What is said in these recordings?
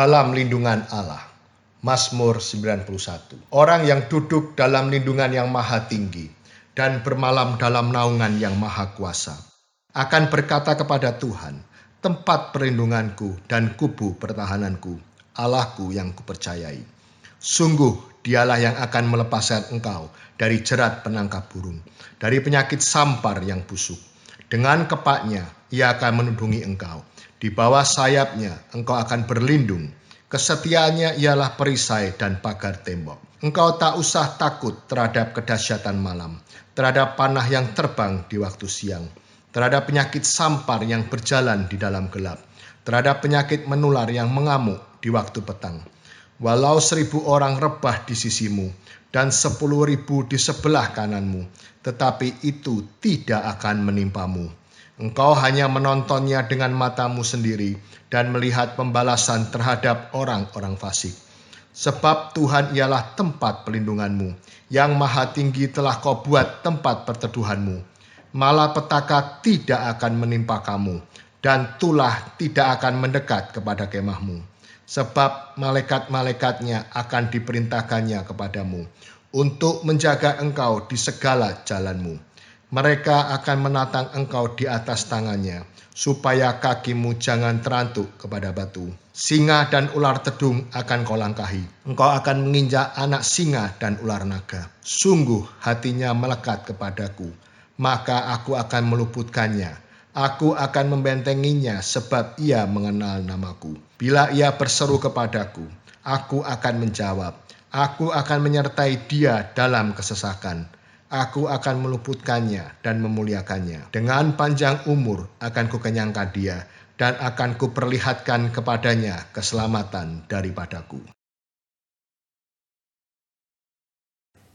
dalam lindungan Allah. Mazmur 91. Orang yang duduk dalam lindungan yang maha tinggi dan bermalam dalam naungan yang maha kuasa akan berkata kepada Tuhan, tempat perlindunganku dan kubu pertahananku, Allahku yang kupercayai. Sungguh dialah yang akan melepaskan engkau dari jerat penangkap burung, dari penyakit sampar yang busuk. Dengan kepaknya ia akan melindungi engkau. Di bawah sayapnya engkau akan berlindung. Kesetiaannya ialah perisai dan pagar tembok. Engkau tak usah takut terhadap kedahsyatan malam, terhadap panah yang terbang di waktu siang, terhadap penyakit sampar yang berjalan di dalam gelap, terhadap penyakit menular yang mengamuk di waktu petang. Walau 1.000 orang rebah di sisimu dan 10.000 di sebelah kananmu, tetapi itu tidak akan menimpamu. Engkau hanya menontonnya dengan matamu sendiri dan melihat pembalasan terhadap orang-orang fasik. Sebab Tuhan ialah tempat pelindunganmu, yang maha tinggi telah kau buat tempat perteduhanmu. Malapetaka tidak akan menimpa kamu, dan tulah tidak akan mendekat kepada kemahmu. Sebab malaikat-malaikatnya akan diperintahkannya kepadamu, untuk menjaga engkau di segala jalanmu. Mereka akan menatang engkau di atas tangannya, supaya kakimu jangan terantuk kepada batu. Singa dan ular tedung akan kau langkahi. Engkau akan menginjak anak singa dan ular naga. Sungguh hatinya melekat kepadaku, maka aku akan meluputkannya. Aku akan membentenginya sebab ia mengenal namaku. Bila ia berseru kepadaku, aku akan menjawab. Aku akan menyertai dia dalam kesesakan. Aku akan meluputkannya dan memuliakannya. Dengan panjang umur akan kukenyangkan dia dan akan kuperlihatkan kepadanya keselamatan daripadaku.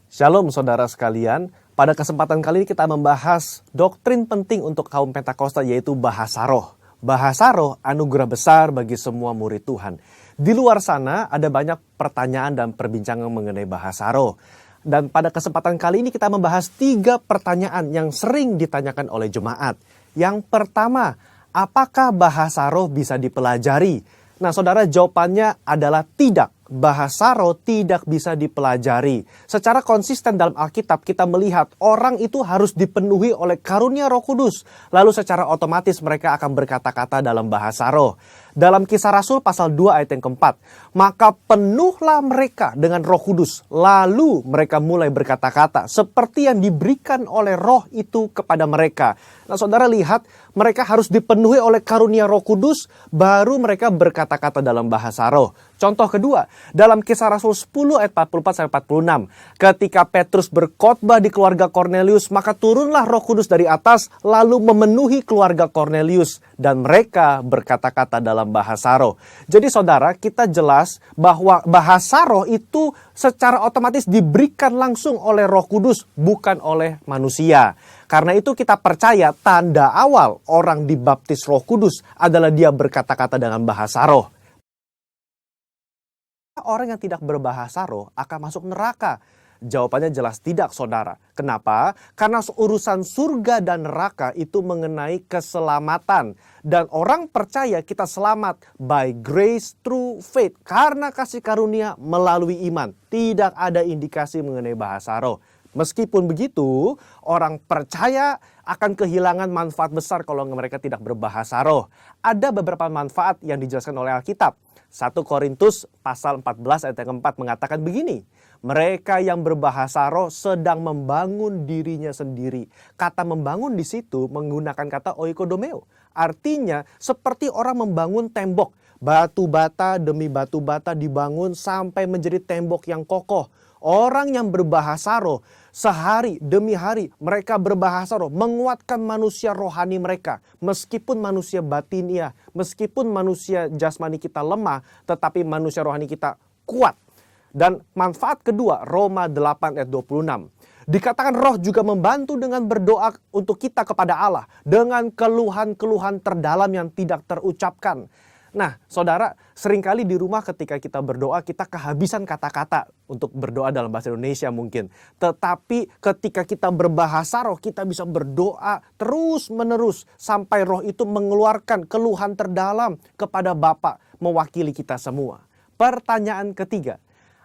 Shalom saudara sekalian, pada kesempatan kali ini kita membahas doktrin penting untuk kaum Pentakosta, yaitu bahasa roh. Bahasa roh anugerah besar bagi semua murid Tuhan. Di luar sana ada banyak pertanyaan dan perbincangan mengenai bahasa roh. Dan pada kesempatan kali ini kita membahas 3 pertanyaan yang sering ditanyakan oleh jemaat. Yang pertama, apakah bahasa roh bisa dipelajari? Nah saudara, jawabannya adalah tidak. Bahasa roh tidak bisa dipelajari. Secara konsisten dalam Alkitab kita melihat orang itu harus dipenuhi oleh karunia Roh Kudus. Lalu secara otomatis mereka akan berkata-kata dalam bahasa roh. Dalam Kisah Rasul pasal 2 ayat yang keempat, maka penuhlah mereka dengan Roh Kudus. Lalu mereka mulai berkata-kata seperti yang diberikan oleh roh itu kepada mereka. Nah saudara lihat, mereka harus dipenuhi oleh karunia Roh Kudus, baru mereka berkata-kata dalam bahasa roh. Contoh kedua, dalam Kisah Rasul 10 ayat 44-46. Ketika Petrus berkhotbah di keluarga Kornelius, maka turunlah Roh Kudus dari atas lalu memenuhi keluarga Kornelius. Dan mereka berkata-kata dalam bahasa roh. Jadi saudara, kita jelas bahwa bahasa roh itu secara otomatis diberikan langsung oleh Roh Kudus, bukan oleh manusia. Karena itu kita percaya tanda awal orang dibaptis Roh Kudus adalah dia berkata-kata dengan bahasa roh. Orang yang tidak berbahasa roh akan masuk neraka. Jawabannya jelas tidak, saudara. Kenapa? Karena urusan surga dan neraka itu mengenai keselamatan. Dan orang percaya kita selamat by grace through faith. Karena kasih karunia melalui iman. Tidak ada indikasi mengenai bahasa roh. Meskipun begitu, orang percaya akan kehilangan manfaat besar kalau mereka tidak berbahasa roh. Ada beberapa manfaat yang dijelaskan oleh Alkitab. 1 Korintus pasal 14 ayat yang keempat mengatakan begini. Mereka yang berbahasa roh sedang membangun dirinya sendiri. Kata membangun di situ menggunakan kata oikodomeo. Artinya seperti orang membangun tembok. Batu bata demi batu bata dibangun sampai menjadi tembok yang kokoh. Orang yang berbahasa roh sehari demi hari mereka berbahasa roh menguatkan manusia rohani mereka. Meskipun manusia batinia, meskipun manusia jasmani kita lemah, tetapi manusia rohani kita kuat. Dan manfaat kedua, Roma 8 ayat 26. Dikatakan roh juga membantu dengan berdoa untuk kita kepada Allah dengan keluhan-keluhan terdalam yang tidak terucapkan. Nah, saudara, seringkali di rumah ketika kita berdoa, kita kehabisan kata-kata untuk berdoa dalam bahasa Indonesia mungkin. Tetapi ketika kita berbahasa roh, kita bisa berdoa terus-menerus sampai roh itu mengeluarkan keluhan terdalam kepada Bapa. mewakili kita semua. Pertanyaan ketiga,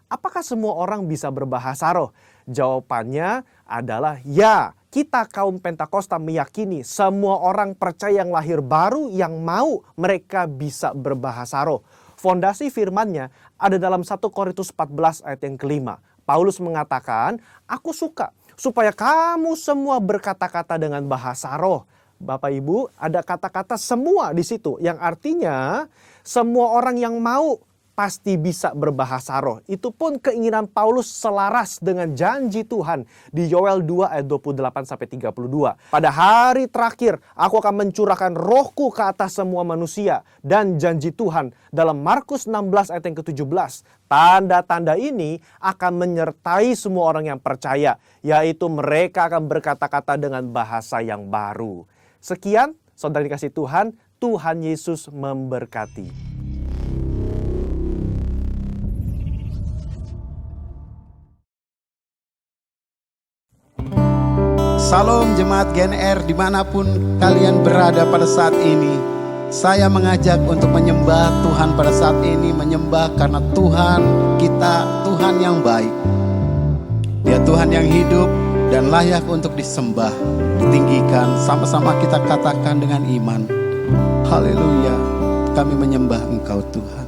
apakah semua orang bisa berbahasa roh? Jawabannya adalah ya. Kita kaum Pentakosta meyakini semua orang percaya yang lahir baru yang mau mereka bisa berbahasa roh. Fondasi firman-Nya ada dalam 1 Korintus 14 ayat yang kelima. Paulus mengatakan, aku suka supaya kamu semua berkata-kata dengan bahasa roh. Bapak Ibu, ada kata-kata semua di situ yang artinya semua orang yang mau pasti bisa berbahasa roh. Itu pun keinginan Paulus selaras dengan janji Tuhan di Yoel 2 ayat 28-32. Pada hari terakhir aku akan mencurahkan rohku ke atas semua manusia. Dan janji Tuhan dalam Markus 16 ayat yang ke-17. Tanda-tanda ini akan menyertai semua orang yang percaya. Yaitu mereka akan berkata-kata dengan bahasa yang baru. Sekian, saudara dikasih Tuhan, Tuhan Yesus memberkati. Salam jemaat GNR dimanapun kalian berada pada saat ini. Saya mengajak untuk menyembah Tuhan pada saat ini. Menyembah karena Tuhan kita, Tuhan yang baik. Dia Tuhan yang hidup dan layak untuk disembah, ditinggikan. Sama-sama kita katakan dengan iman. Haleluya, kami menyembah Engkau Tuhan.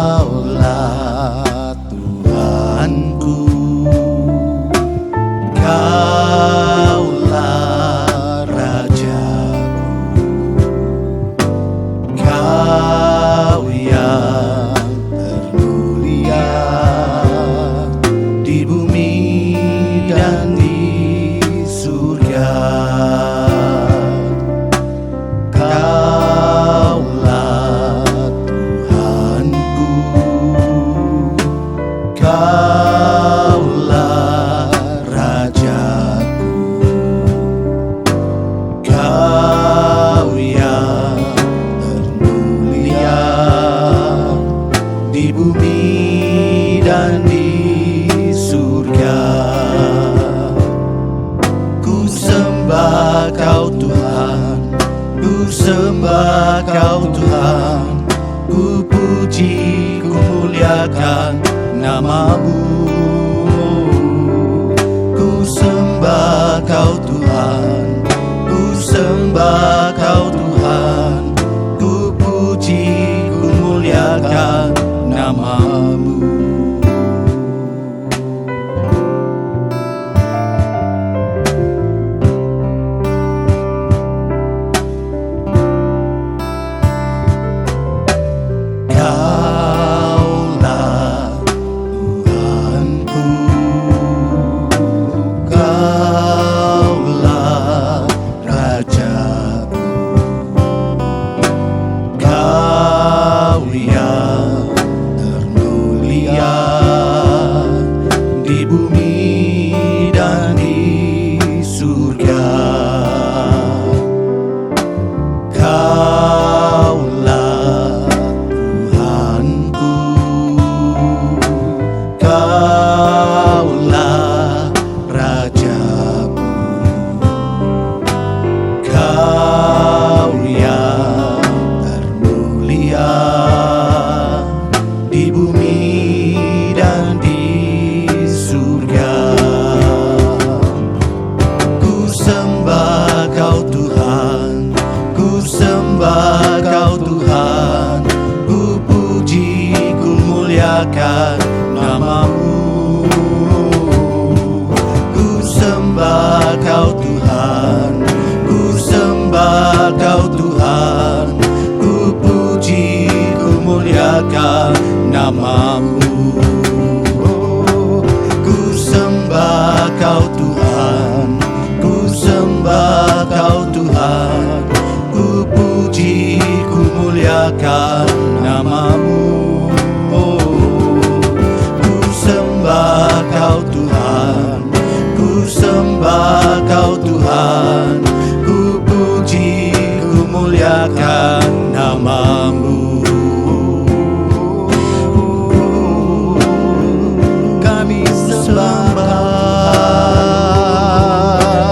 Kaulah Tuhanku, Kaulah Rajaku, Kau yang termulia di bumi dan di surga. Kaulah Tuhanku, Kaulah Rajaku, Kau yang termulia di bumi dan di surga. Ku sembah Kau Tuhan, ku sembah Kau Tuhan, ku puji, ku muliakan nama-Mu. Ku sembah Kau Tuhan, ku sembah Kau Tuhan, ku puji, ku muliakan nama-Mu. Kaulah Tuhanku, Kaulah Rajaku, Kau yang termulia di bumi dan di surga. Kaulah Tuhanku, Kaulah Rajaku, Kau yang termulia di bumi dan di surga. Ku sembah Kau Tuhan, ku sembah Kau Tuhan, ku puji, ku muliakan nama-Mu. Ku sembah Kau Tuhan, ku sembah Kau Tuhan, ku puji, ku muliakan nama-Mu. Ku sembah Kau Tuhan, ku sembah Kau Tuhan, ku puji, ku muliakan nama-Mu. Ku sembah Kau Tuhan, ku sembah Kau Tuhan, ku puji, ku muliakan nama-Mu. Kami sembah,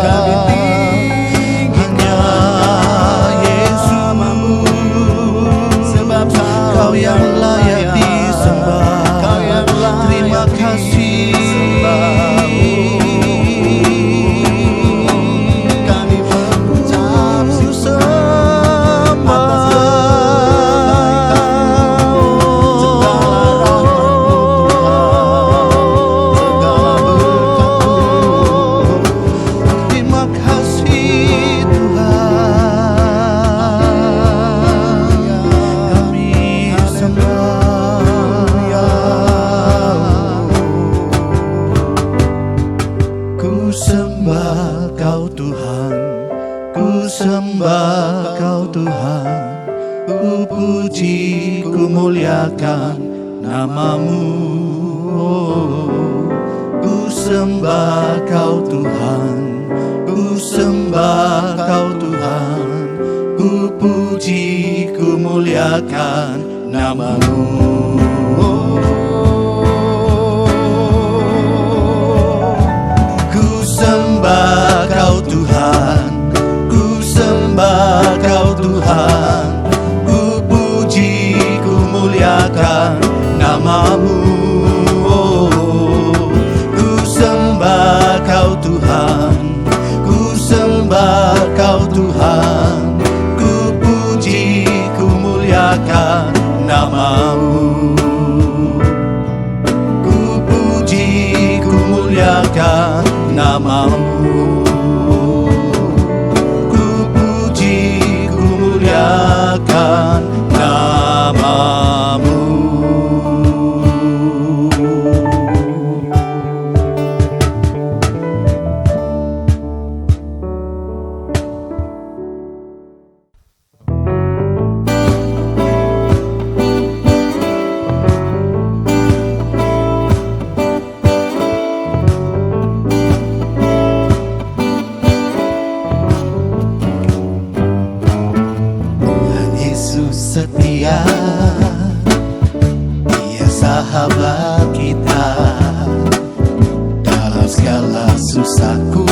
kami tinggikan Kau Tuhan, ku sembah Kau Tuhan, ku puji, ku muliakan nama-Mu. Ku sembah Kau Tuhan, ku sembah Kau Tuhan, ku puji, ku muliakan nama-Mu. Ku sembah Kau Tuhan, ku sembah Kau Tuhan, ku puji, ku muliakan nama-Mu. Ku sembah Kau Tuhan, ku sembah Kau Tuhan, ku puji, ku muliakan nama-Mu. Ku puji, ku muliakan nama-Mu. Ku puji, ku muliakan nama-Mu. Setia, Dia sahabat kita dalam segala susahku,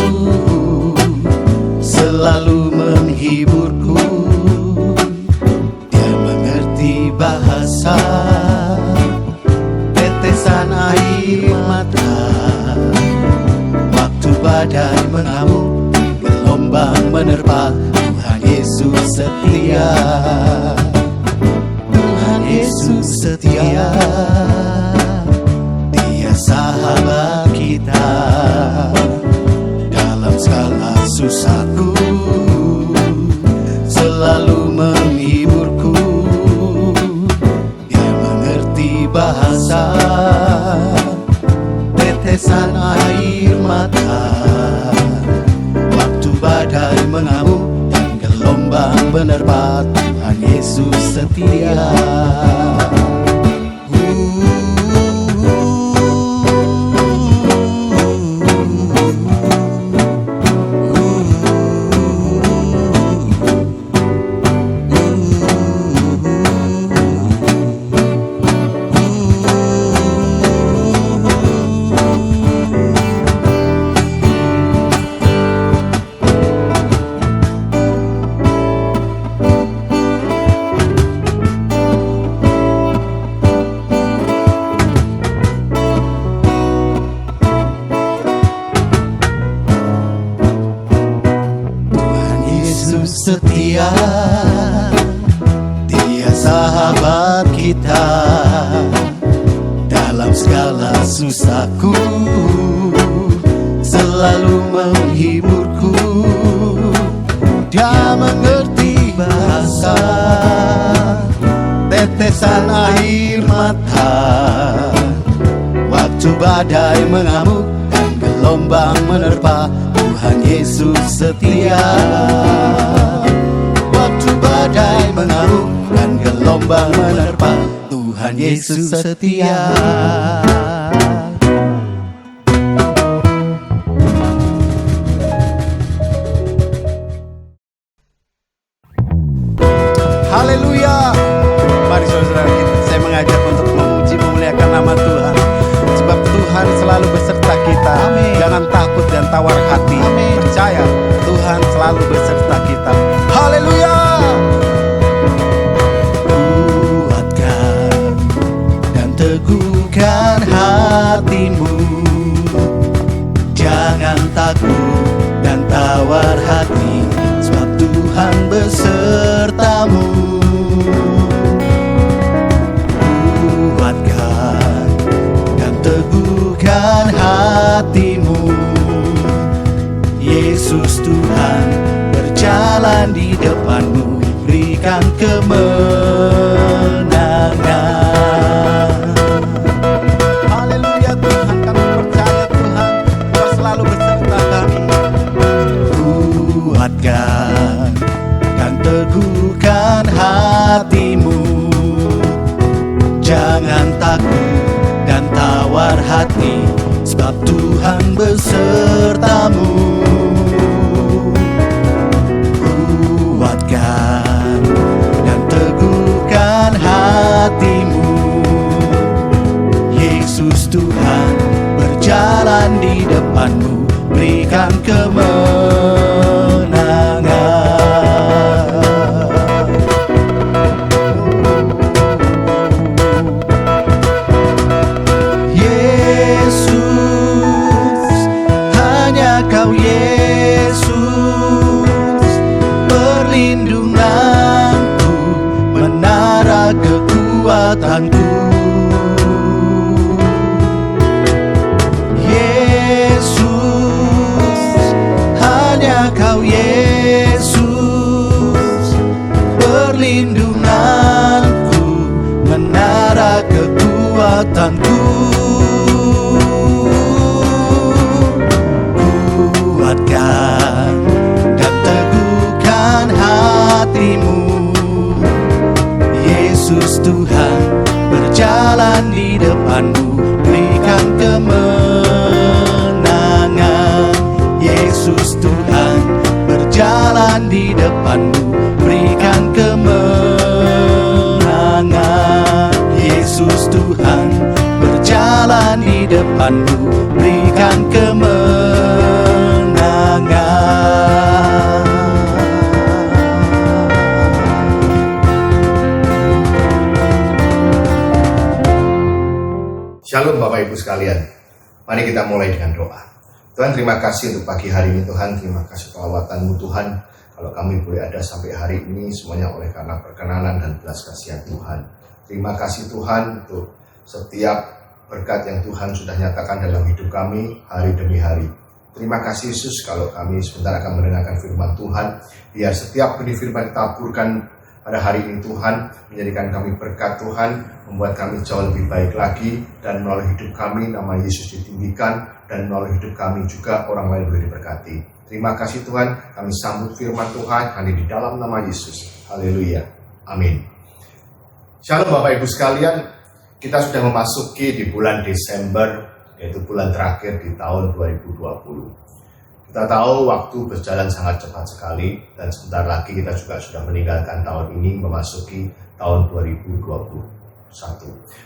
selalu menghiburku. Dia mengerti bahasa tetesan air mata, waktu badai mengamuk, gelombang menerpa. Tuhan Yesus setia, Tuhan Yesus setia, Dia sahabat kita dalam segala susahku, selalu menghiburku. Dia mengerti bahasa tetesan air mata, waktu badai mengamuk, gelombang menerpa. Tuhan Yesus setia. Setia, Dia sahabat kita dalam segala susahku, selalu menghiburku. Dia mengerti bahasa tetesan air mata, waktu badai mengamuk dan gelombang menerpa. Tuhan Yesus setia, waktu badai mengamuk dan gelombang menerpa. Tuhan Yesus setia. Haleluya. Mari saudara, saya mengajak untuk memuji memuliakan nama Tuhan, sebab Tuhan selalu beserta kita. Amin. Jangan takut dan tawar hati. Amin. Percaya Tuhan selalu beserta kita. Haleluya. Kuatkan dan teguhkan hatimu, jangan takut dan tawar hati, sebab Tuhan besertamu. Kuatkan dan teguhkan hatimu, Yesus Tuhan berjalan di depanmu, berikan kemenangan. Haleluya Tuhan, kami percaya Tuhan, Kau selalu beserta kami. hatimu. Jangan takut dan tawar hati, sebab Tuhan besertamu. Kuatkan dan teguhkan hatimu. Yesus Tuhan berjalan di depanmu, berikan kemenangan. Yesus, hanya Kau Yesus, perlindunganku, menara kekuatanku. Kau Yesus, perlindunganku, menara kekuatanku. Kuatkan dan teguhkan hatimu. Yesus Tuhan berjalan di depanmu, berikan kemenangan. Yesus Tuhan berjalan di depanmu, berikan kemenangan. Yesus Tuhan berjalan di depanmu, berikan kemenangan. Shalom Bapak Ibu sekalian, mari kita mulai dengan doa. Tuhan, terima kasih untuk pagi hari ini Tuhan, terima kasih pelawatan-Mu Tuhan. Kalau kami boleh ada sampai hari ini, semuanya oleh karena perkenanan dan belas kasihan Tuhan. Terima kasih Tuhan untuk setiap berkat yang Tuhan sudah nyatakan dalam hidup kami hari demi hari. Terima kasih Yesus, kalau kami sebentar akan mendengarkan firman Tuhan. Biar setiap benih firman ditaburkan pada hari ini Tuhan, menjadikan kami berkat Tuhan, membuat kami jauh lebih baik lagi, dan melalui hidup kami nama Yesus ditinggikan, dan melalui hidup kami juga orang lain boleh diberkati. Terima kasih Tuhan, kami sambut firman Tuhan hanya di dalam nama Yesus. Haleluya. Amin. Shalom Bapak Ibu sekalian, kita sudah memasuki di bulan Desember, yaitu bulan terakhir di tahun 2020. Kita tahu waktu berjalan sangat cepat sekali, dan sebentar lagi kita juga sudah meninggalkan tahun ini, memasuki tahun 2021.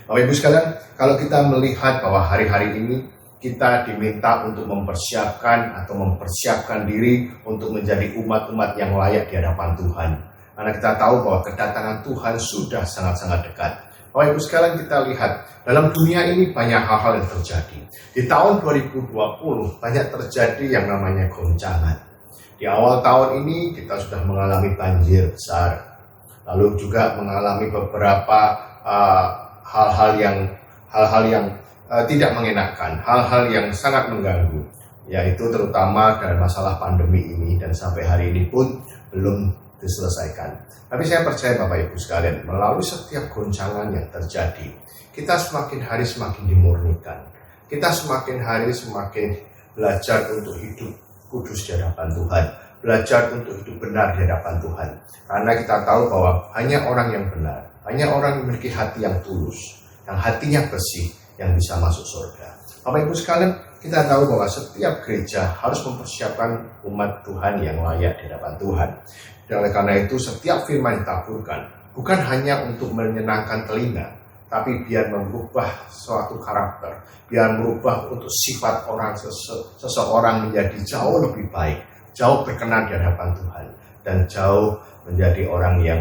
Bapak Ibu sekalian, kalau kita melihat bahwa hari-hari ini kita diminta untuk mempersiapkan diri untuk menjadi umat-umat yang layak di hadapan Tuhan. Karena kita tahu bahwa kedatangan Tuhan sudah sangat-sangat dekat. Bapak Ibu sekalian, kita lihat dalam dunia ini banyak hal-hal yang terjadi. Di tahun 2020 banyak terjadi yang namanya goncangan. Di awal tahun ini kita sudah mengalami banjir besar. Lalu juga mengalami beberapa hal-hal yang tidak mengenakan, hal-hal yang sangat mengganggu, yaitu terutama dalam masalah pandemi ini, dan sampai hari ini pun belum diselesaikan. Tapi saya percaya Bapak Ibu sekalian, melalui setiap goncangan yang terjadi, kita semakin hari semakin dimurnikan. Kita semakin hari semakin belajar untuk hidup kudus di hadapan Tuhan, belajar untuk hidup benar di hadapan Tuhan. Karena kita tahu bahwa hanya orang yang benar, hanya orang yang memiliki hati yang tulus, yang hatinya bersih, yang bisa masuk surga. Bapak Ibu sekalian, kita tahu bahwa setiap gereja harus mempersiapkan umat Tuhan yang layak di hadapan Tuhan. Dan oleh karena itu, setiap firman ditaburkan bukan hanya untuk menyenangkan telinga, tapi biar merubah suatu karakter, biar merubah untuk sifat orang seseorang menjadi jauh lebih baik, jauh berkenan di hadapan Tuhan, dan jauh menjadi orang yang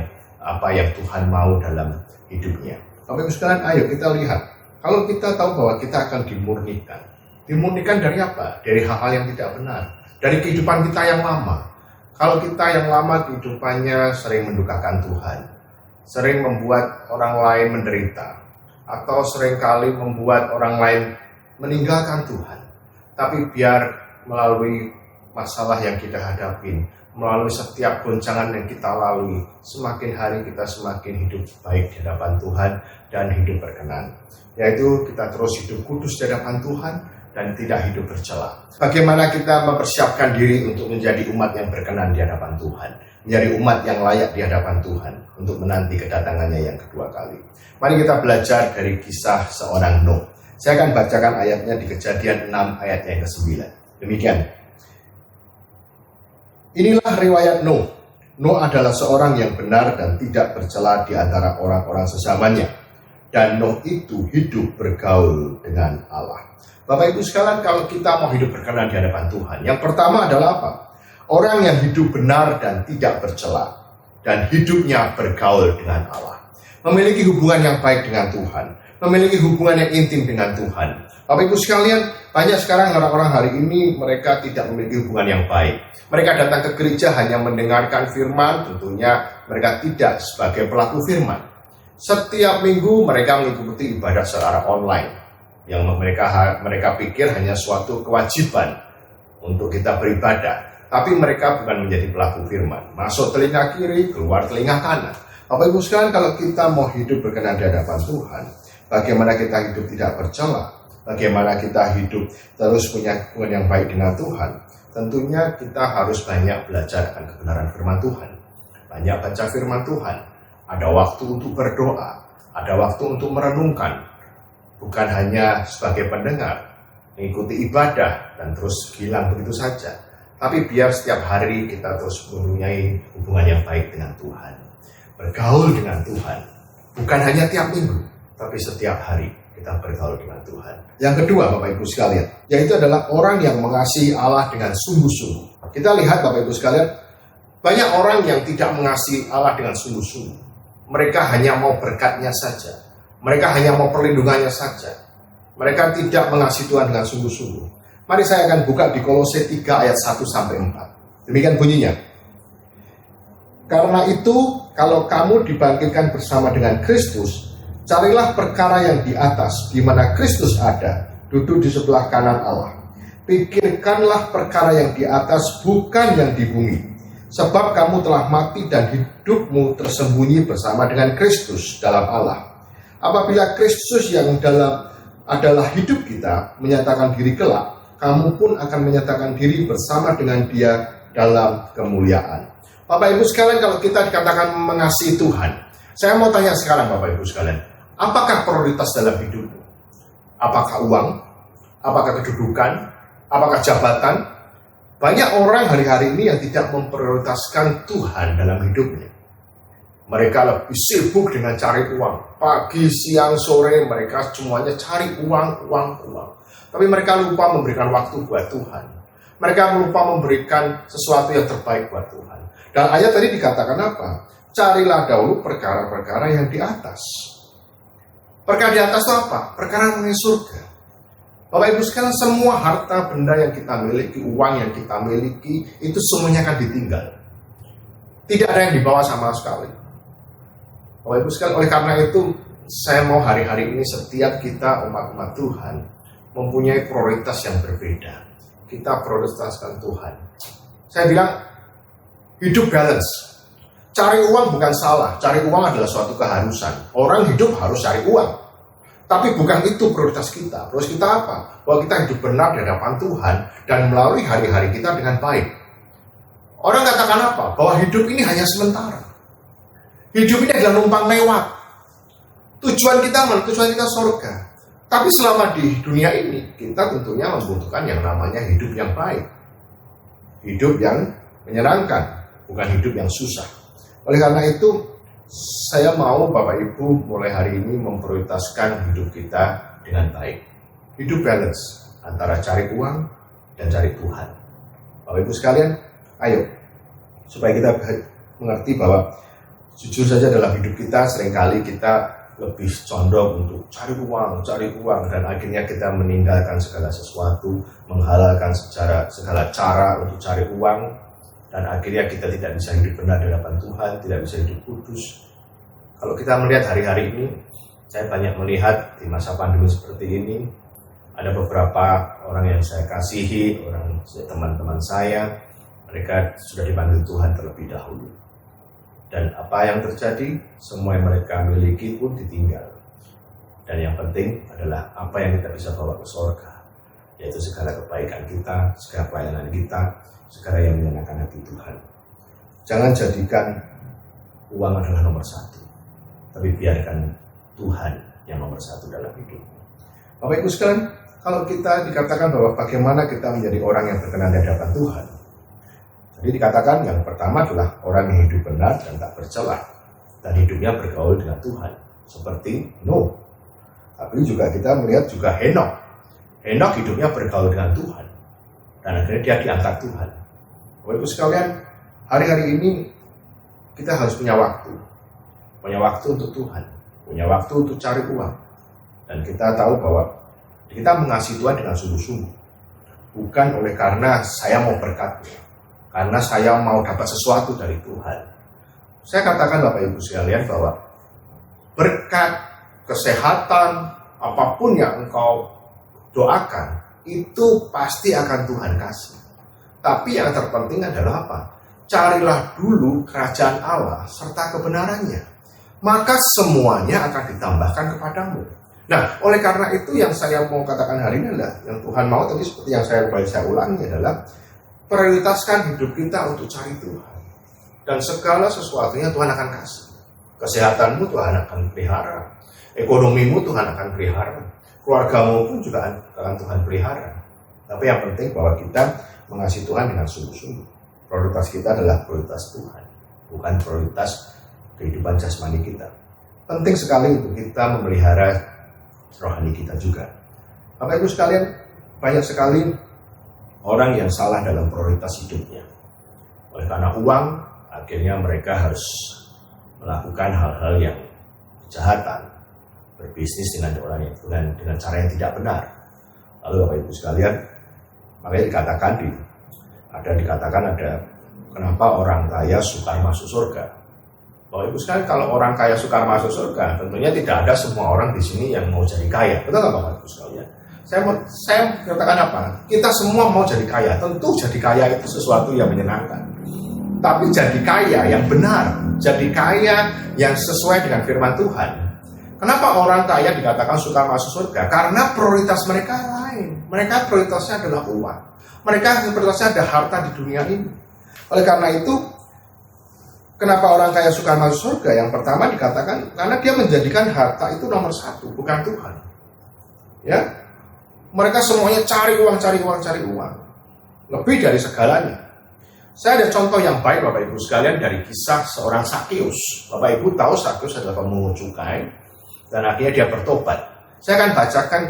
Tuhan mau dalam hidupnya. Bapak Ibu sekalian, ayo kita lihat. Kalau kita tahu bahwa kita akan dimurnikan dari apa? Dari hal-hal yang tidak benar, dari kehidupan kita yang lama. Kalau kita yang lama kehidupannya sering mendukakan Tuhan, sering membuat orang lain menderita, atau seringkali membuat orang lain meninggalkan Tuhan. Tapi biar melalui masalah yang kita hadapin, melalui setiap goncangan yang kita lalui, semakin hari kita semakin hidup baik di hadapan Tuhan dan hidup berkenan. Yaitu kita terus hidup kudus di hadapan Tuhan, dan tidak hidup bercela. Bagaimana kita mempersiapkan diri untuk menjadi umat yang berkenan di hadapan Tuhan, menjadi umat yang layak di hadapan Tuhan untuk menanti kedatangannya yang kedua kali. Mari kita belajar dari kisah seorang Nuh. Saya akan bacakan ayatnya di Kejadian 6 ayat yang ke-9. Demikian. Inilah riwayat Nuh. Nuh adalah seorang yang benar dan tidak bercela di antara orang-orang sesamanya. Dan Nuh itu hidup bergaul dengan Allah. Bapak Ibu sekalian, kalau kita mau hidup berkenan di hadapan Tuhan, yang pertama adalah apa? Orang yang hidup benar dan tidak bercela, dan hidupnya bergaul dengan Allah. Memiliki hubungan yang baik dengan Tuhan, memiliki hubungan yang intim dengan Tuhan. Bapak Ibu sekalian, banyak sekarang orang-orang hari ini mereka tidak memiliki hubungan yang baik. Mereka datang ke gereja hanya mendengarkan firman, tentunya mereka tidak sebagai pelaku firman. Setiap minggu mereka mengikuti ibadah secara online, yang mereka pikir hanya suatu kewajiban untuk kita beribadah. Tapi mereka bukan menjadi pelaku firman. Masuk telinga kiri, keluar telinga kanan. Bapak Ibu sekalian, kalau kita mau hidup berkenan di hadapan Tuhan, bagaimana kita hidup tidak bercela, bagaimana kita hidup terus punya hubungan yang baik dengan Tuhan, tentunya kita harus banyak belajar akan kebenaran firman Tuhan. Banyak baca firman Tuhan. Ada waktu untuk berdoa, ada waktu untuk merenungkan. Bukan hanya sebagai pendengar, mengikuti ibadah dan terus hilang begitu saja. Tapi biar setiap hari kita terus mempunyai hubungan yang baik dengan Tuhan. Bergaul dengan Tuhan. Bukan hanya tiap minggu, tapi setiap hari kita bergaul dengan Tuhan. Yang kedua, Bapak Ibu sekalian, yaitu adalah orang yang mengasihi Allah dengan sungguh-sungguh. Kita lihat Bapak Ibu sekalian, banyak orang yang tidak mengasihi Allah dengan sungguh-sungguh. Mereka hanya mau berkatnya saja. Mereka hanya mau perlindungannya saja. Mereka tidak mengasihi Tuhan dengan sungguh-sungguh. Mari saya akan buka di Kolose 3 ayat 1-4. Demikian bunyinya. Karena itu, kalau kamu dibangkitkan bersama dengan Kristus, carilah perkara yang di atas, di mana Kristus ada, duduk di sebelah kanan Allah. Pikirkanlah perkara yang di atas, bukan yang di bumi. Sebab kamu telah mati dan hidupmu tersembunyi bersama dengan Kristus dalam Allah. Apabila Kristus yang adalah hidup kita menyatakan diri kelak, kamu pun akan menyatakan diri bersama dengan Dia dalam kemuliaan. Bapak Ibu sekalian, kalau kita dikatakan mengasihi Tuhan, saya mau tanya sekarang Bapak Ibu sekalian, apakah prioritas dalam hidupmu? Apakah uang? Apakah kedudukan? Apakah jabatan? Banyak orang hari-hari ini yang tidak memprioritaskan Tuhan dalam hidupnya. Mereka lebih sibuk dengan cari uang. Pagi, siang, sore mereka semuanya cari uang. Tapi mereka lupa memberikan waktu buat Tuhan. Mereka lupa memberikan sesuatu yang terbaik buat Tuhan. Dan ayat tadi dikatakan apa? Carilah dahulu perkara-perkara yang di atas. Perkara di atas itu apa? Perkara mengenai surga. Bapak Ibu sekalian, semua harta benda yang kita miliki, uang yang kita miliki, itu semuanya akan ditinggal. Tidak ada yang dibawa sama sekali. Bapak Ibu sekalian, oleh karena itu saya mau hari-hari ini setiap kita umat-umat Tuhan mempunyai prioritas yang berbeda. Kita prioritaskan Tuhan. Saya bilang hidup balance. Cari uang bukan salah, cari uang adalah suatu keharusan. Orang hidup harus cari uang. Tapi bukan itu prioritas kita. Prioritas kita apa? Bahwa kita hidup benar di hadapan Tuhan dan melalui hari-hari kita dengan baik. Orang katakan apa? Bahwa hidup ini hanya sementara. Hidup ini adalah numpang lewat. Tujuan kita surga. Tapi selama di dunia ini, kita tentunya membutuhkan yang namanya hidup yang baik. Hidup yang menyenangkan, bukan hidup yang susah. Oleh karena itu, saya mau Bapak Ibu mulai hari ini memprioritaskan hidup kita dengan baik. Hidup balance antara cari uang dan cari Tuhan. Bapak Ibu sekalian, ayo. Supaya kita mengerti bahwa jujur saja dalam hidup kita seringkali kita lebih condong untuk cari uang, dan akhirnya kita meninggalkan segala sesuatu, menghalalkan segala cara untuk cari uang, dan akhirnya kita tidak bisa hidup benar di hadapan Tuhan, tidak bisa hidup kudus. Kalau kita melihat hari-hari ini, saya banyak melihat di masa pandemi seperti ini, ada beberapa orang yang saya kasihi, teman-teman saya, mereka sudah dipanggil Tuhan terlebih dahulu. Dan apa yang terjadi, semua yang mereka miliki pun ditinggal. Dan yang penting adalah apa yang kita bisa bawa ke surga. yaitu segala kebaikan kita, segala pelayanan kita, segala yang menyenangkan hati Tuhan. Jangan jadikan uang adalah nomor satu, tapi biarkan Tuhan yang nomor satu dalam hidup. Bapak Ibu sekalian, kalau kita dikatakan bahwa bagaimana kita menjadi orang yang berkenan di hadapan Tuhan, jadi dikatakan yang pertama adalah orang yang hidup benar dan tak bercela, dan hidupnya bergaul dengan Tuhan, seperti Nuh. Tapi juga kita melihat juga Henokh. Henokh hidupnya bergaul dengan Tuhan, dan akhirnya dia diangkat Tuhan. Bapak Ibu sekalian, hari-hari ini kita harus punya waktu untuk Tuhan, punya waktu untuk cari uang. Dan kita tahu bahwa kita mengasihi Tuhan dengan sungguh-sungguh, bukan oleh karena saya mau berkatnya, karena saya mau dapat sesuatu dari Tuhan. Saya katakan Bapak Ibu sekalian bahwa berkat, kesehatan, apapun yang engkau doakan, itu pasti akan Tuhan kasih. Tapi yang terpenting adalah apa? Carilah dulu kerajaan Allah serta kebenarannya, maka semuanya akan ditambahkan kepadamu. Nah, oleh karena itu yang saya mau katakan hari ini adalah, yang Tuhan mau tadi seperti yang saya ulangi adalah, prioritaskan hidup kita untuk cari Tuhan. Dan segala sesuatunya Tuhan akan kasih. Kesehatanmu Tuhan akan pelihara, ekonomimu Tuhan akan pelihara, keluargamu pun juga akan Tuhan pelihara. Tapi yang penting bahwa kita mengasihi Tuhan dengan sungguh-sungguh. Prioritas kita adalah prioritas Tuhan, bukan prioritas kehidupan jasmani kita. Penting sekali untuk kita memelihara rohani kita juga. Bapak Ibu sekalian, banyak sekali orang yang salah dalam prioritas hidupnya. Oleh karena uang, akhirnya mereka harus melakukan hal-hal yang kejahatan, berbisnis dengan orang yang dengan cara yang tidak benar. Lalu Bapak Ibu sekalian, makanya dikatakan ada kenapa orang kaya sukar masuk surga. Bapak Ibu sekalian, kalau orang kaya sukar masuk surga, tentunya tidak ada semua orang di sini yang mau jadi kaya. Betul nggak Bapak Ibu sekalian? Saya katakan apa? Kita semua mau jadi kaya. Tentu jadi kaya itu sesuatu yang menyenangkan. Tapi jadi kaya yang benar, jadi kaya yang sesuai dengan firman Tuhan. Kenapa orang kaya dikatakan sukar masuk surga? Karena prioritas mereka lain. Mereka prioritasnya adalah uang. Mereka prioritasnya ada harta di dunia ini. Oleh karena itu, kenapa orang kaya sukar masuk surga? Yang pertama dikatakan karena dia menjadikan harta itu nomor satu, bukan Tuhan. Ya, mereka semuanya cari uang. Lebih dari segalanya. Saya ada contoh yang baik Bapak Ibu sekalian dari kisah seorang Sakeus. Bapak Ibu tahu Sakeus adalah pemungut cukai dan akhirnya dia bertobat. Saya akan bacakan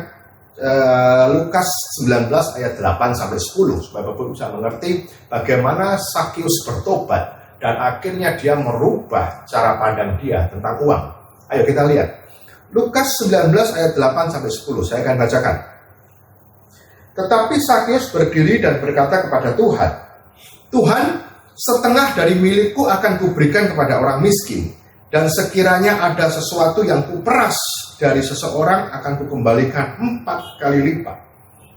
Lukas 19 ayat 8 sampai 10 supaya Bapak Ibu bisa mengerti bagaimana Sakeus bertobat dan akhirnya dia merubah cara pandang dia tentang uang. Ayo kita lihat. Lukas 19 ayat 8 sampai 10. Saya akan bacakan. Tetapi Sakeus berdiri dan berkata kepada Tuhan, Tuhan, setengah dari milikku akan kuberikan kepada orang miskin, dan sekiranya ada sesuatu yang kuperas dari seseorang akan kukembalikan 4 kali lipat.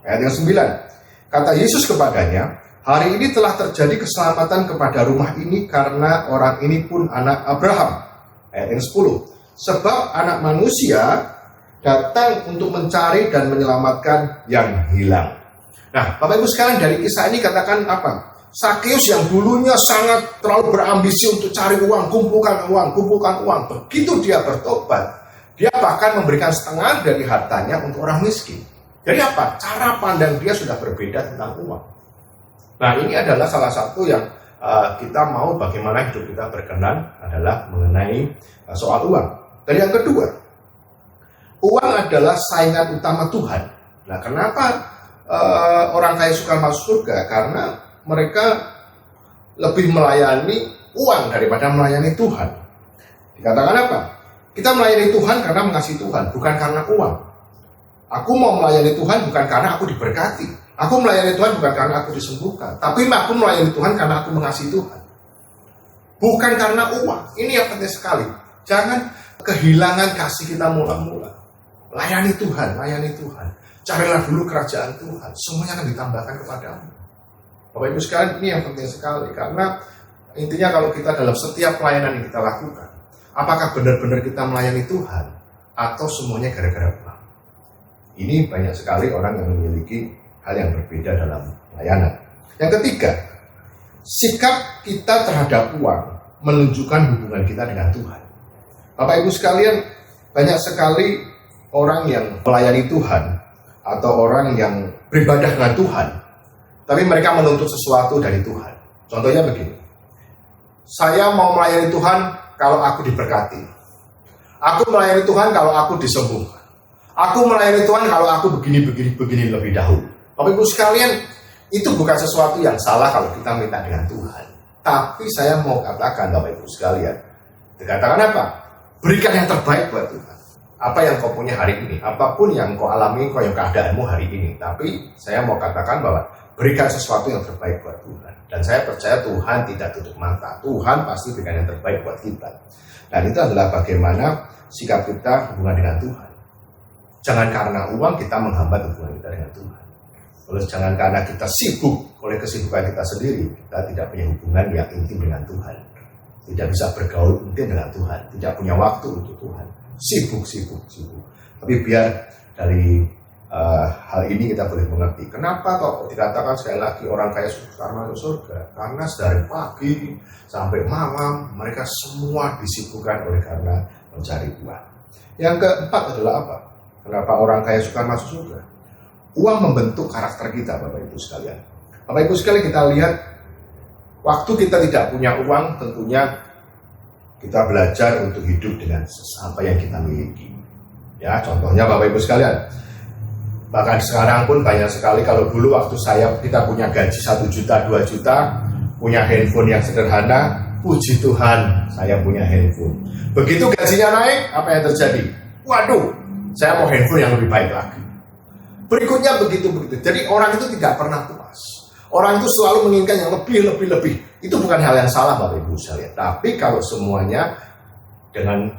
Ayat yang 9. Kata Yesus kepadanya, hari ini telah terjadi keselamatan kepada rumah ini karena orang ini pun anak Abraham. Ayat yang 10. Sebab anak manusia datang untuk mencari dan menyelamatkan yang hilang. Nah, Bapak Ibu sekalian, dari kisah ini katakan apa? Sakeus yang dulunya sangat terlalu berambisi untuk cari uang, kumpulkan uang. Begitu dia bertobat, dia bahkan memberikan setengah dari hartanya untuk orang miskin. Jadi apa? Cara pandang dia sudah berbeda tentang uang. Nah, ini adalah salah satu yang kita mau bagaimana hidup kita berkenan adalah mengenai soal uang. Dan yang kedua, uang adalah saingan utama Tuhan. Nah, kenapa orang kaya suka masuk surga? Karena mereka lebih melayani uang daripada melayani Tuhan. Dikatakan apa? Kita melayani Tuhan karena mengasihi Tuhan, bukan karena uang. Aku mau melayani Tuhan bukan karena aku diberkati. Aku melayani Tuhan bukan karena aku disembuhkan. Tapi aku melayani Tuhan karena aku mengasihi Tuhan. Bukan karena uang. Ini yang penting sekali. Jangan kehilangan kasih kita mula-mula. Layani Tuhan. Carilah dulu kerajaan Tuhan. Semuanya akan ditambahkan kepadamu. Bapak Ibu sekalian, ini yang penting sekali. Karena intinya kalau kita dalam setiap pelayanan yang kita lakukan, apakah benar-benar kita melayani Tuhan atau semuanya gara-gara uang? Ini banyak sekali orang yang memiliki hal yang berbeda dalam pelayanan. Yang ketiga, sikap kita terhadap uang menunjukkan hubungan kita dengan Tuhan. Bapak Ibu sekalian, banyak sekali orang yang melayani Tuhan atau orang yang beribadah dengan Tuhan, tapi mereka menuntut sesuatu dari Tuhan. Contohnya begini, saya mau melayani Tuhan kalau aku diberkati. Aku melayani Tuhan kalau aku disembuhkan. Aku melayani Tuhan kalau aku begini lebih dahulu. Bapak Ibu sekalian, itu bukan sesuatu yang salah kalau kita minta dengan Tuhan. Tapi saya mau katakan Bapak Ibu sekalian, dikatakan apa? Berikan yang terbaik buat Tuhan. Apa yang kau punya hari ini, apapun yang kau alami, kau yang keadaanmu hari ini. Tapi saya mau katakan bahwa berikan sesuatu yang terbaik buat Tuhan. Dan saya percaya Tuhan tidak tutup mata. Tuhan pasti berikan yang terbaik buat kita. Dan itu adalah bagaimana sikap kita hubungan dengan Tuhan. Jangan karena uang kita menghambat hubungan kita dengan Tuhan. Lalu jangan karena kita sibuk oleh kesibukan kita sendiri, kita tidak punya hubungan yang intim dengan Tuhan. Tidak bisa bergaul intim dengan Tuhan. Tidak punya waktu untuk Tuhan. Sibuk. Tapi biar dari hal ini kita boleh mengerti. Kenapa kok dikatakan sekali lagi orang kaya sukar masuk surga? Karena dari pagi sampai malam mereka semua disibukkan oleh karena mencari uang. Yang keempat adalah apa? Kenapa orang kaya sukar masuk surga? Uang membentuk karakter kita, Bapak Ibu sekalian. Bapak Ibu sekalian, kita lihat waktu kita tidak punya uang, tentunya kita belajar untuk hidup dengan apa yang kita miliki. Ya, contohnya Bapak Ibu sekalian, bahkan sekarang pun banyak sekali, kalau dulu waktu kita punya gaji 1 juta, 2 juta, punya handphone yang sederhana, puji Tuhan saya punya handphone. Begitu gajinya naik, apa yang terjadi? Waduh, saya mau handphone yang lebih baik lagi. Berikutnya begitu. Jadi orang itu tidak pernah puas. Orang itu selalu menginginkan yang lebih. Itu bukan hal yang salah Bapak Ibu sekalian. Tapi kalau semuanya dengan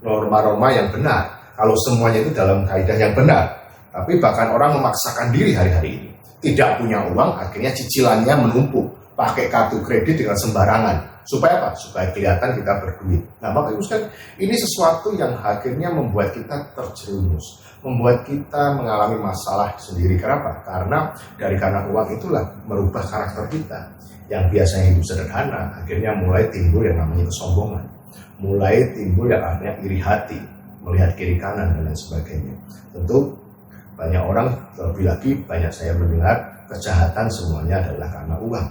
norma-norma yang benar, kalau semuanya itu dalam kaidah yang benar. Tapi bahkan orang memaksakan diri hari-hari ini. Tidak punya uang, akhirnya cicilannya menumpuk. Pakai kartu kredit dengan sembarangan. Supaya apa? Supaya kelihatan kita berduit. Nah Bapak Ibu sekalian, ini sesuatu yang akhirnya membuat kita terjerumus. Membuat kita mengalami masalah sendiri. Kenapa? Karena uang itulah merubah karakter kita. Yang biasanya hidup sederhana, akhirnya mulai timbul yang namanya kesombongan. Mulai timbul yang namanya iri hati. Melihat kiri kanan dan lain sebagainya. Tentu banyak orang, lebih lagi banyak saya mendengar kejahatan semuanya adalah karena uang.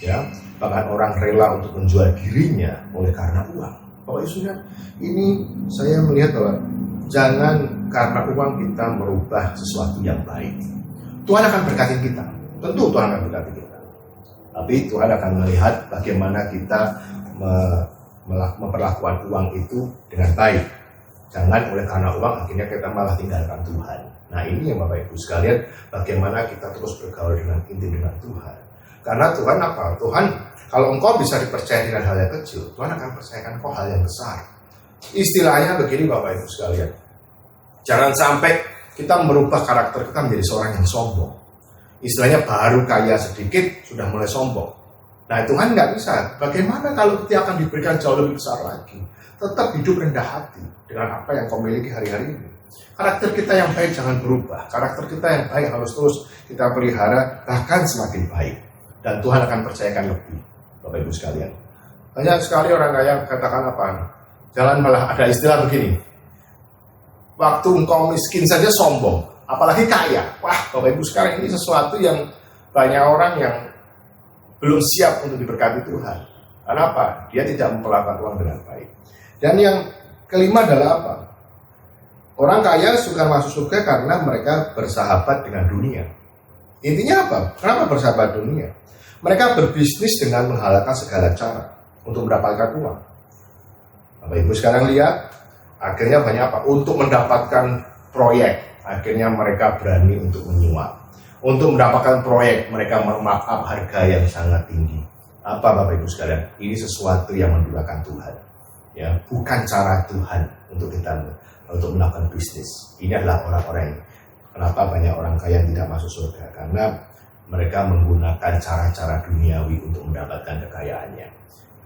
Ya, bahkan orang rela untuk menjual dirinya oleh karena uang. Bapak Ibu, ini saya melihat bahwa jangan karena uang kita merubah sesuatu yang baik. Tuhan akan berkati kita, tentu Tuhan akan berkati kita. Tapi Tuhan akan melihat bagaimana kita memperlakukan uang itu dengan baik. Jangan oleh karena uang akhirnya kita malah tinggalkan Tuhan. Nah ini yang Bapak Ibu sekalian, bagaimana kita terus bergaul dengan intim dengan Tuhan. Karena Tuhan apa? Tuhan, kalau engkau bisa dipercaya dengan hal yang kecil, Tuhan akan percayakan engkau hal yang besar. Istilahnya begini Bapak Ibu sekalian, jangan sampai kita merubah karakter kita menjadi seorang yang sombong. Istilahnya baru kaya sedikit, sudah mulai sombong. Nah Tuhan nggak bisa. Bagaimana kalau kita akan diberikan jauh lebih besar lagi? Tetap hidup rendah hati dengan apa yang kau miliki hari-hari ini. Karakter kita yang baik jangan berubah. Karakter kita yang baik harus terus kita pelihara, bahkan semakin baik. Dan Tuhan akan percayakan lebih, Bapak Ibu sekalian. Banyak sekali orang kaya katakan apa? Jangan malah ada istilah begini. Waktu engkau miskin saja sombong, apalagi kaya. Wah, Bapak Ibu sekalian, ini sesuatu yang banyak orang yang belum siap untuk diberkati Tuhan. Kenapa? Dia tidak memperlakukan uang dengan baik. Dan yang kelima adalah apa? Orang kaya suka masuk surga karena mereka bersahabat dengan dunia. Intinya apa? Kenapa bersahabat dunia? Mereka berbisnis dengan menghalalkan segala cara untuk mendapatkan uang. Bapak Ibu sekarang lihat, akhirnya banyak apa? Untuk mendapatkan proyek, akhirnya mereka berani untuk menyuap. Untuk mendapatkan proyek, mereka memarkup harga yang sangat tinggi. Apa Bapak Ibu sekalian? Ini sesuatu yang menduakan Tuhan. Ya, bukan cara Tuhan untuk kita untuk melakukan bisnis. Ini adalah orang-orang yang kenapa banyak orang kaya yang tidak masuk surga, karena mereka menggunakan cara-cara duniawi untuk mendapatkan kekayaannya.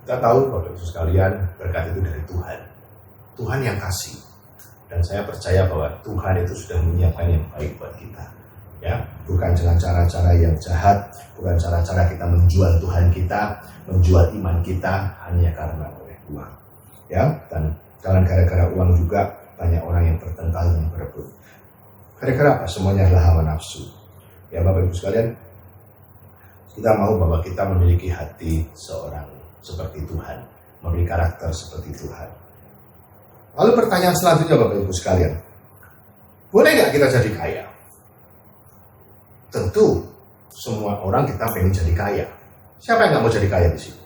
Kita tahu Bapak Ibu sekalian, berkat itu dari Tuhan. Tuhan yang kasih. Dan saya percaya bahwa Tuhan itu sudah menyiapkan yang baik buat kita. Ya, bukan dengan cara-cara yang jahat, bukan cara-cara kita menjual Tuhan kita, menjual iman kita hanya karena oleh uang. Ya, dan jangan gara-gara uang juga banyak orang yang bertengkar dan berebut. Gara-gara apa? Semuanya adalah hawa nafsu. Ya Bapak Ibu sekalian, kita mau bahwa kita memiliki hati seorang seperti Tuhan, memiliki karakter seperti Tuhan. Lalu pertanyaan selanjutnya Bapak Ibu sekalian, boleh nggak kita jadi kaya? Tentu semua orang kita pengen jadi kaya. Siapa yang nggak mau jadi kaya di sini?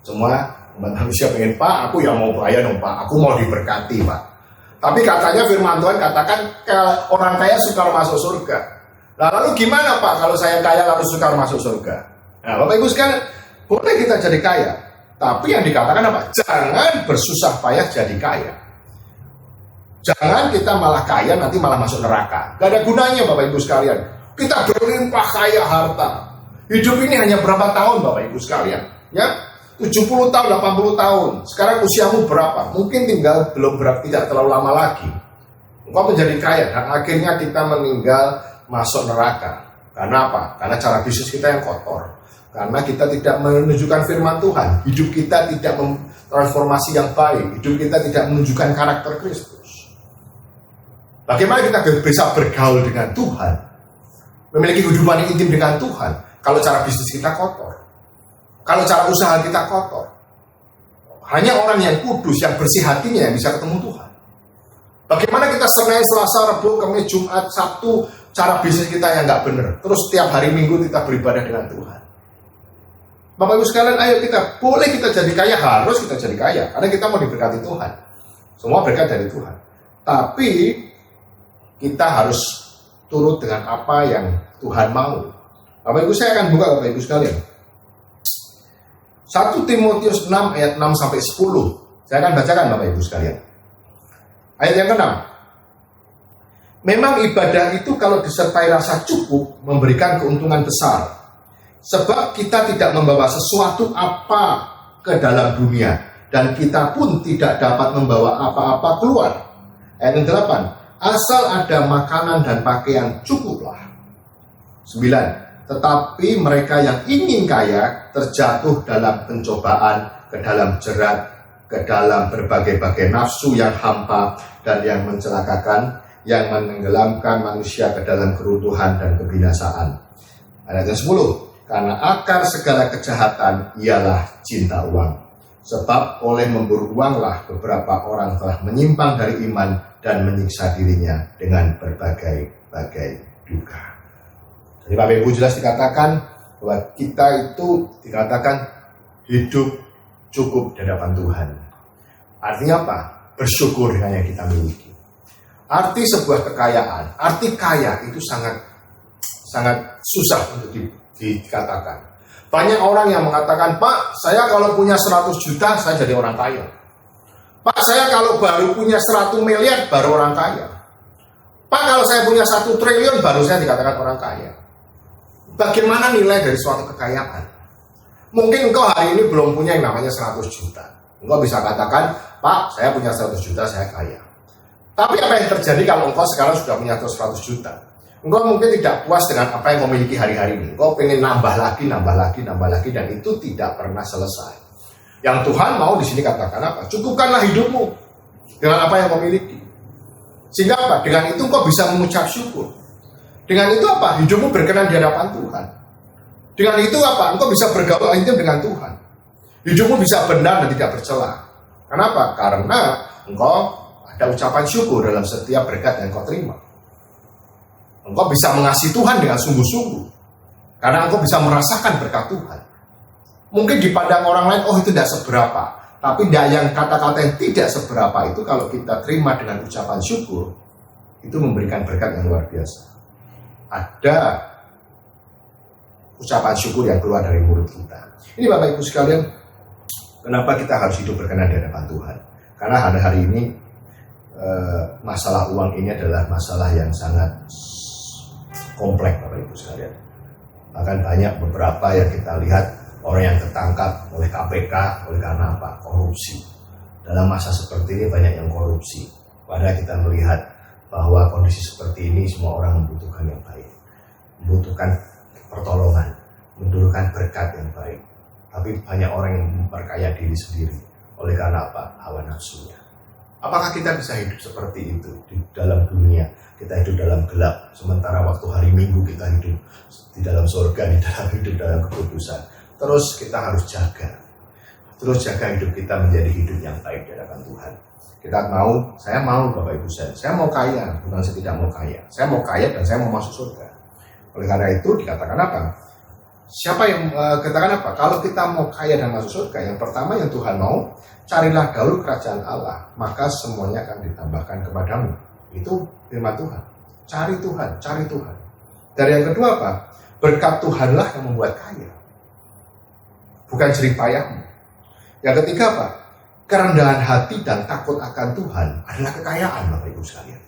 Semua manusia pengen, Pak, aku yang mau kaya dong Pak, aku mau diberkati Pak. Tapi katanya firman Tuhan katakan orang kaya sukar masuk surga. Nah, lalu gimana Pak kalau saya kaya lalu sukar masuk surga? Nah Bapak Ibu sekalian, boleh kita jadi kaya. Tapi yang dikatakan apa? Jangan bersusah payah jadi kaya. Jangan kita malah kaya nanti malah masuk neraka. Gak ada gunanya Bapak Ibu sekalian. Kita berlimpah kaya harta. Hidup ini hanya berapa tahun Bapak Ibu sekalian? Ya, 70 tahun, 80 tahun. Sekarang usiamu berapa? Mungkin tinggal tidak terlalu lama lagi. Engkau menjadi kaya dan akhirnya kita meninggal masuk neraka. Karena apa? Karena cara bisnis kita yang kotor. Karena kita tidak menunjukkan firman Tuhan. Hidup kita tidak transformasi yang baik. Hidup kita tidak menunjukkan karakter Kristus. Bagaimana kita bisa bergaul dengan Tuhan? Memiliki hubungan yang intim dengan Tuhan. Kalau cara bisnis kita kotor. Kalau cara usaha kita kotor. Hanya orang yang kudus, yang bersih hatinya yang bisa ketemu Tuhan. Bagaimana kita Senin, Selasa, Rabu, Kamis, Jumat, Sabtu, cara bisnis kita yang nggak benar. Terus setiap hari Minggu kita beribadah dengan Tuhan. Bapak Ibu sekalian, ayo kita, boleh kita jadi kaya, harus kita jadi kaya. Karena kita mau diberkati Tuhan. Semua berkat dari Tuhan. Tapi, kita harus turut dengan apa yang Tuhan mau. Bapak Ibu, saya akan buka Bapak Ibu sekalian. 1 Timotius 6 ayat 6 sampai 10. Saya akan bacakan Bapak Ibu sekalian. Ayat yang ke-6. Memang ibadah itu kalau disertai rasa cukup memberikan keuntungan besar. Sebab kita tidak membawa sesuatu apa ke dalam dunia. Dan kita pun tidak dapat membawa apa-apa keluar. Ayat yang 8. Asal ada makanan dan pakaian cukuplah. 9. Tetapi mereka yang ingin kaya terjatuh dalam pencobaan, ke dalam jerat, ke dalam berbagai-bagai nafsu yang hampa dan yang mencelakakan, yang menenggelamkan manusia ke dalam keruntuhan dan kebinasaan. Ayat yang 10. Karena akar segala kejahatan ialah cinta uang. Sebab oleh memburu uanglah beberapa orang telah menyimpang dari iman dan menyiksa dirinya dengan berbagai-bagai duka. Jadi Bapak Ibu jelas dikatakan bahwa kita itu dikatakan hidup cukup di hadapan Tuhan. Artinya apa? Bersyukur dengan yang kita miliki. Arti sebuah kekayaan, arti kaya itu sangat susah untuk dikatakan. Banyak orang yang mengatakan, Pak, saya kalau punya 100 juta, saya jadi orang kaya. Pak, saya kalau baru punya 100 miliar, baru orang kaya. Pak, kalau saya punya 1 triliun, baru saya dikatakan orang kaya. Bagaimana nilai dari suatu kekayaan? Mungkin engkau hari ini belum punya yang namanya 100 juta. Engkau bisa katakan, Pak, saya punya 100 juta, saya kaya. Tapi apa yang terjadi kalau engkau sekarang sudah punya 100 juta? Engkau mungkin tidak puas dengan apa yang kau miliki hari-hari ini. Engkau pengen nambah lagi, dan itu tidak pernah selesai. Yang Tuhan mau di sini katakan apa? Cukupkanlah hidupmu dengan apa yang kau miliki. Sehingga apa? Dengan itu kau bisa mengucap syukur. Dengan itu apa? Hidupmu berkenan di hadapan Tuhan. Dengan itu apa? Engkau bisa bergaul intim dengan Tuhan. Hidupmu bisa benar dan tidak bercela. Kenapa? Karena engkau ada ucapan syukur dalam setiap berkat yang kau terima. Engkau bisa mengasihi Tuhan dengan sungguh-sungguh. Karena engkau bisa merasakan berkat Tuhan. Mungkin dipandang orang lain, oh itu tidak seberapa. Tapi yang kata-kata yang tidak seberapa itu kalau kita terima dengan ucapan syukur, itu memberikan berkat yang luar biasa. Ada ucapan syukur yang keluar dari mulut kita. Ini Bapak Ibu sekalian, kenapa kita harus hidup berkenan di hadapan Tuhan? Karena hari ini masalah uang ini adalah masalah yang sangat kompleks Bapak Ibu sekalian. Bahkan banyak beberapa yang kita lihat orang yang tertangkap oleh KPK oleh karena apa? Korupsi. Dalam masa seperti ini banyak yang korupsi. Padahal kita melihat bahwa kondisi seperti ini semua orang membutuhkan yang baik, membutuhkan pertolongan, membutuhkan berkat yang baik. Tapi banyak orang yang memperkaya diri sendiri. Oleh karena apa? Hawa nafsunya. Apakah kita bisa hidup seperti itu di dalam dunia? Kita hidup dalam gelap, sementara waktu hari Minggu kita hidup di dalam surga, di dalam hidup dalam kekudusan. Terus kita harus jaga. Terus jaga hidup kita menjadi hidup yang baik di hadapan Tuhan. Saya mau Bapak Ibu saya mau kaya, bukan saya tidak mau kaya. Saya mau kaya dan saya mau masuk surga. Oleh karena itu dikatakan apa? Siapa yang katakan apa? Kalau kita mau kaya dan masuk surga, yang pertama yang Tuhan mau, carilah dahulu kerajaan Allah, maka semuanya akan ditambahkan kepadamu. Itu firman Tuhan. Cari Tuhan, cari Tuhan. Dan yang kedua apa? Berkat Tuhanlah yang membuat kaya, bukan jerih payahmu. Yang ketiga apa? Kerendahan hati dan takut akan Tuhan adalah kekayaan, Bapak Ibu sekalian.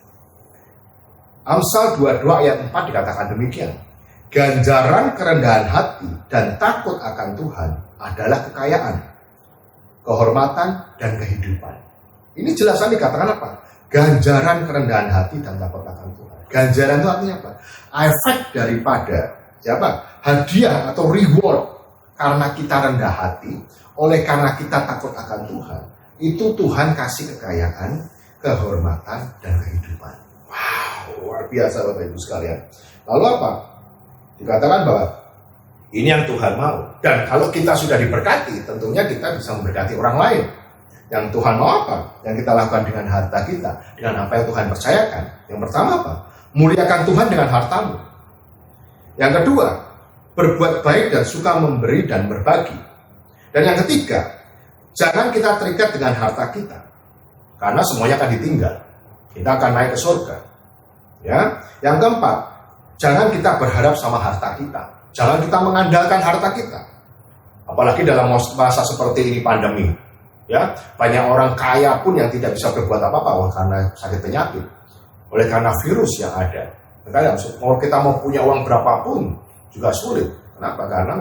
Amsal 22 ayat 4 dikatakan demikian. Ganjaran kerendahan hati dan takut akan Tuhan adalah kekayaan, kehormatan, dan kehidupan. Ini jelasan dikatakan apa? Ganjaran kerendahan hati dan takut akan Tuhan. Ganjaran itu artinya apa? Efek daripada hadiah atau reward karena kita rendah hati, oleh karena kita takut akan Tuhan. Itu Tuhan kasih kekayaan, kehormatan, dan kehidupan. Wow, luar biasa Bapak Ibu sekalian. Lalu apa? Dikatakan bahwa ini yang Tuhan mau. Dan kalau kita sudah diberkati, tentunya kita bisa memberkati orang lain. Yang Tuhan mau apa? Yang kita lakukan dengan harta kita, dengan apa yang Tuhan percayakan. Yang pertama apa? Muliakan Tuhan dengan hartamu. Yang kedua, berbuat baik dan suka memberi dan berbagi. Dan yang ketiga, jangan kita terikat dengan harta kita, karena semuanya akan ditinggal. Kita akan naik ke surga. Ya. Yang keempat, jangan kita berharap sama harta kita. Jangan kita mengandalkan harta kita. Apalagi dalam masa seperti ini pandemi. Ya, banyak orang kaya pun yang tidak bisa berbuat apa-apa karena sakit penyakit. Oleh karena virus yang ada. Kita mau punya uang berapapun juga sulit. Kenapa? Karena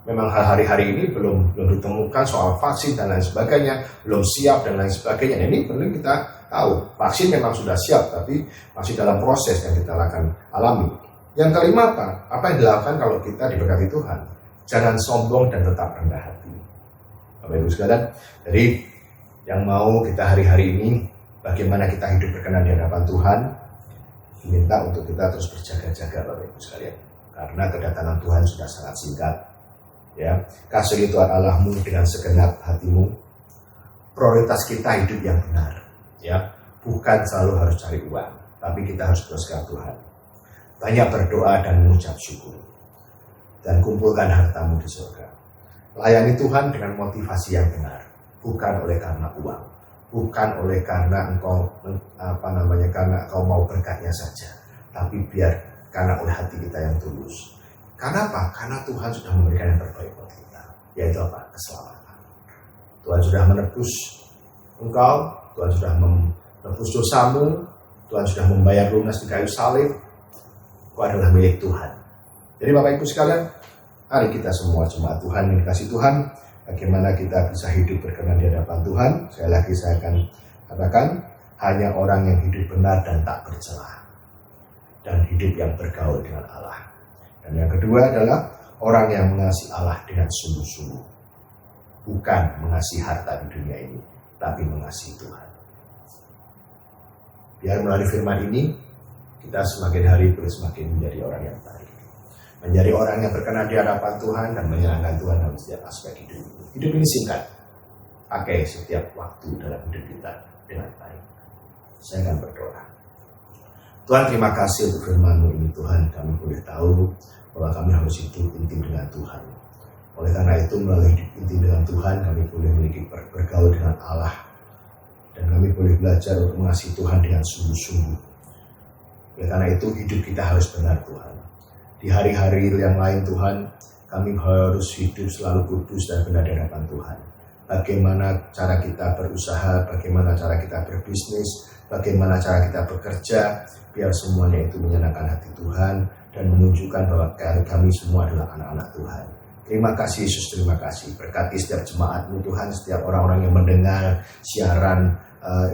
memang hari-hari ini belum ditemukan soal vaksin dan lain sebagainya, belum siap dan lain sebagainya. Ini perlu kita tahu. Vaksin memang sudah siap, tapi masih dalam proses yang kita akan alami. Yang kelima apa? Apa yang dilakukan kalau kita diberkati Tuhan? Jangan sombong dan tetap rendah hati. Bapak Ibu sekalian, jadi yang mau kita hari-hari ini, bagaimana kita hidup berkenan di hadapan Tuhan, diminta untuk kita terus berjaga-jaga Bapak Ibu sekalian. Karena kedatangan Tuhan sudah sangat singkat. Ya, kasih Tuhan Allahmu dengan segenap hatimu. Prioritas kita hidup yang benar. Ya, bukan selalu harus cari uang, tapi kita harus berserah Tuhan. Banyak berdoa dan mengucap syukur. Dan kumpulkan hartamu di surga. Layani Tuhan dengan motivasi yang benar, bukan oleh karena uang, bukan oleh karena engkau karena engkau mau berkatnya saja, tapi biar karena oleh hati kita yang tulus. Karena apa? Karena Tuhan sudah memberikan yang terbaik buat kita, yaitu apa? Keselamatan. Tuhan sudah menebus engkau, Tuhan sudah menebus dosamu, Tuhan sudah membayar lunas di kayu salib. Engkau adalah milik Tuhan. Jadi Bapak Ibu sekalian, mari kita semua jemaat Tuhan yang dikasih Tuhan, bagaimana kita bisa hidup berkenan di hadapan Tuhan. Sekali lagi saya akan katakan, hanya orang yang hidup benar dan tak bercelah, dan hidup yang bergaul dengan Allah. Dan yang kedua adalah orang yang mengasihi Allah dengan sungguh-sungguh, bukan mengasihi harta di dunia ini, tapi mengasihi Tuhan. Biar melalui firman ini, kita semakin hari semakin menjadi orang yang baik. Menjadi orang yang berkenan di hadapan Tuhan dan menyenangkan Tuhan dalam setiap aspek hidup. Hidup ini singkat. Pakai setiap waktu dalam hidup kita dengan baik. Saya akan berdoa. Tuhan, terima kasih untuk firman-Mu ini Tuhan. Kami boleh tahu bahwa kami harus hidup intim dengan Tuhan. Oleh karena itu, melalui hidup intim dengan Tuhan, kami boleh memiliki bergaul dengan Allah. Dan kami boleh belajar untuk mengasihi Tuhan dengan sungguh-sungguh. Oleh karena itu, hidup kita harus benar Tuhan. Di hari-hari yang lain Tuhan, kami harus hidup selalu kudus dan benar di hadapan Tuhan. Bagaimana cara kita berusaha, bagaimana cara kita berbisnis, bagaimana cara kita bekerja, biar semuanya itu menyenangkan hati Tuhan dan menunjukkan bahwa kami semua adalah anak-anak Tuhan. Terima kasih Yesus, terima kasih. Berkati setiap jemaat-Mu Tuhan, setiap orang-orang yang mendengar siaran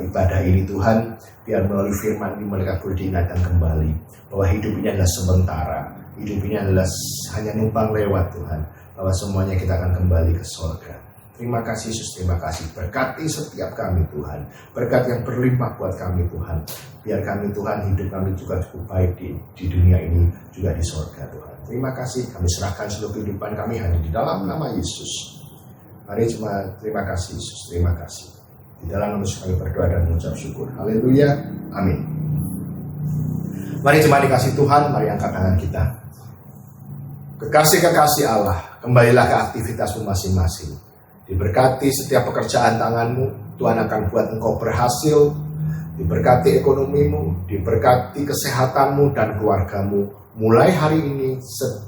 ibadah ini Tuhan, biar melalui firman ini mereka boleh diingatkan kembali bahwa hidup ini adalah sementara, hidup ini adalah hanya numpang lewat Tuhan, bahwa semuanya kita akan kembali ke surga. Terima kasih Yesus, terima kasih. Berkati setiap kami Tuhan, berkat yang berlimpah buat kami Tuhan. Biar kami Tuhan, hidup kami juga cukup baik di dunia ini, juga di surga Tuhan. Terima kasih, kami serahkan seluruh kehidupan kami hanya di dalam nama Yesus. Mari cuma terima kasih Yesus, terima kasih. Di dalam nama Yesus kami berdoa dan mengucap syukur. Haleluya, amin. Mari cuma dikasih Tuhan, mari angkat tangan kita. Kekasih-kekasih Allah, kembalilah ke aktivitasmu masing-masing. Diberkati setiap pekerjaan tanganmu, Tuhan akan buat engkau berhasil. Diberkati ekonomimu, diberkati kesehatanmu dan keluargamu. Mulai hari ini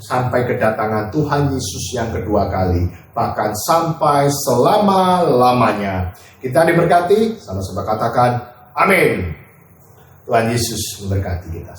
sampai kedatangan Tuhan Yesus yang kedua kali, bahkan sampai selama-lamanya. Kita diberkati, sama-sama katakan amin. Tuhan Yesus memberkati kita.